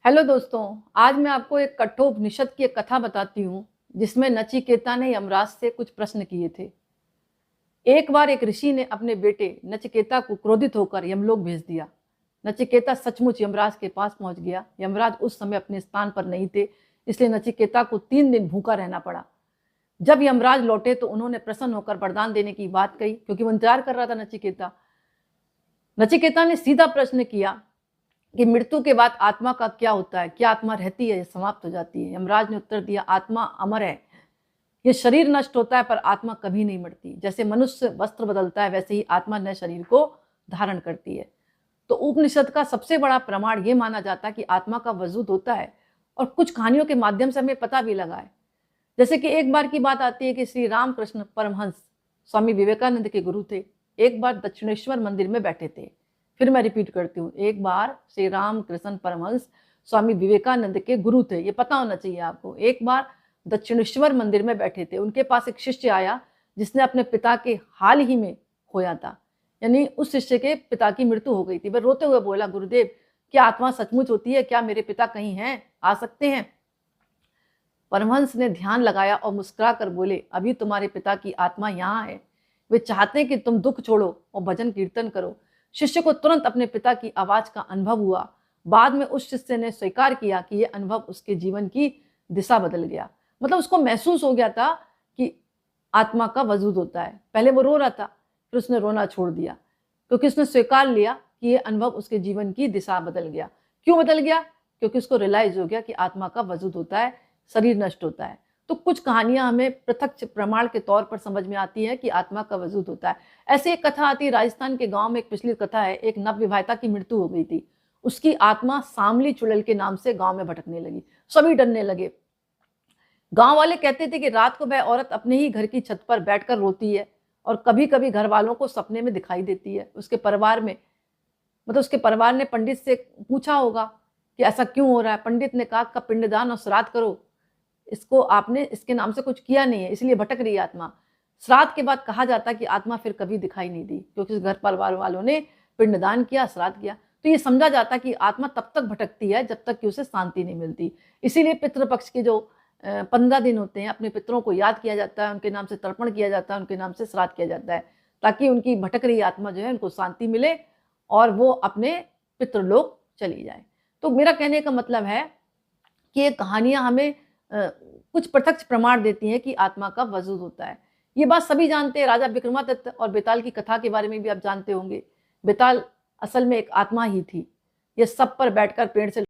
Hello दोस्तों। आज मैं आपको एक कठोपनिषद की एक कथा बताती हूँ जिसमें नचिकेता ने यमराज से कुछ प्रश्न किए थे। एक बार एक ऋषि ने अपने बेटे नचिकेता को क्रोधित होकर यमलोक भेज दिया। नचिकेता सचमुच यमराज के पास पहुंच गया। यमराज उस समय अपने स्थान पर नहीं थे, इसलिए नचिकेता को 3 दिन भूखा रहना पड़ा। जब यमराज लौटे तो उन्होंने प्रसन्न होकर वरदान देने की बात कही, क्योंकि वो इंतजार कर रहा था नचिकेता। नचिकेता ने सीधा प्रश्न किया कि मृत्यु के बाद आत्मा का क्या होता है, क्या आत्मा रहती है या समाप्त हो जाती है। यमराज ने उत्तर दिया, आत्मा अमर है। ये शरीर नष्ट होता है पर आत्मा कभी नहीं मरती। जैसे मनुष्य वस्त्र बदलता है वैसे ही आत्मा नए शरीर को धारण करती है। तो उपनिषद का सबसे बड़ा प्रमाण ये माना जाता है कि आत्मा का वजूद होता है, और कुछ कहानियों के माध्यम से हमें पता भी लगा है। जैसे कि एक बार की बात आती है कि श्री रामकृष्ण परमहंस स्वामी विवेकानंद के गुरु थे। एक बार दक्षिणेश्वर मंदिर में बैठे थे। फिर मैं रिपीट करती हूँ, एक बार श्री रामकृष्ण परमहंस स्वामी विवेकानंद के गुरु थे, ये पता होना चाहिए आपको। एक बार दक्षिणेश्वर मंदिर में बैठे थे, उनके पास एक शिष्य आया जिसने अपने पिता के हाल ही में खोया था। यानी उस शिष्य के पिता की मृत्यु हो गई थी। वह रोते हुए बोला, गुरुदेव क्या आत्मा सचमुच होती है? क्या मेरे पिता कहीं हैं, आ सकते हैं? परमहंस ने ध्यान लगाया और मुस्कुरा कर बोले, अभी तुम्हारे पिता की आत्मा यहाँ है। वे चाहते हैं कि तुम दुख छोड़ो और भजन कीर्तन करो। शिष्य को तुरंत अपने पिता की आवाज का अनुभव हुआ। बाद में उस शिष्य ने स्वीकार किया कि यह अनुभव उसके जीवन की दिशा बदल गया। मतलब उसको महसूस हो गया था कि आत्मा का वजूद होता है। पहले वो रो रहा था, फिर उसने रोना छोड़ दिया, क्योंकि उसने स्वीकार लिया कि यह अनुभव उसके जीवन की दिशा बदल गया। क्यों बदल गया? क्योंकि उसको रियलाइज हो गया कि आत्मा का वजूद होता है, शरीर नष्ट होता है। तो कुछ कहानियां हमें प्रत्यक्ष प्रमाण के तौर पर समझ में आती है कि आत्मा का वजूद होता है। ऐसे एक कथा आती है, राजस्थान के गांव में एक पिछली कथा है। एक नवविवाहिता की मृत्यु हो गई थी। उसकी आत्मा सामली चुड़ैल के नाम से गांव में भटकने लगी। सभी डरने लगे। गांव वाले कहते थे कि रात को वह औरत अपने ही घर की छत पर बैठकर रोती है और कभी कभी घर वालों को सपने में दिखाई देती है। उसके परिवार में, मतलब उसके परिवार ने पंडित से पूछा होगा कि ऐसा क्यों हो रहा है। पंडित ने कहा, का पिंडदान और श्राद्ध करो, इसको आपने इसके नाम से कुछ किया नहीं है, इसलिए भटक रही है आत्मा। श्राद्ध के बाद कहा जाता है कि आत्मा फिर कभी दिखाई नहीं दी, क्योंकि घर परिवार वालों ने पिंडदान किया, श्राद्ध किया। तो ये समझा जाता है कि आत्मा तब तक भटकती है जब तक कि उसे शांति नहीं मिलती। इसीलिए पितृपक्ष के जो 15 दिन होते हैं, अपने पितरों को याद किया जाता है, उनके नाम से तर्पण किया जाता है, उनके नाम से श्राद्ध किया जाता है, ताकि उनकी भटक रही आत्मा जो है उनको शांति मिले और वो अपने पितृलोक चली जाए। तो मेरा कहने का मतलब है कि ये कहानियां हमें कुछ प्रत्यक्ष प्रमाण देती हैं कि आत्मा का वजूद होता है। ये बात सभी जानते हैं। राजा विक्रमादित्य और बेताल की कथा के बारे में भी आप जानते होंगे। बेताल असल में एक आत्मा ही थी। ये सब पर बैठकर पेड़ से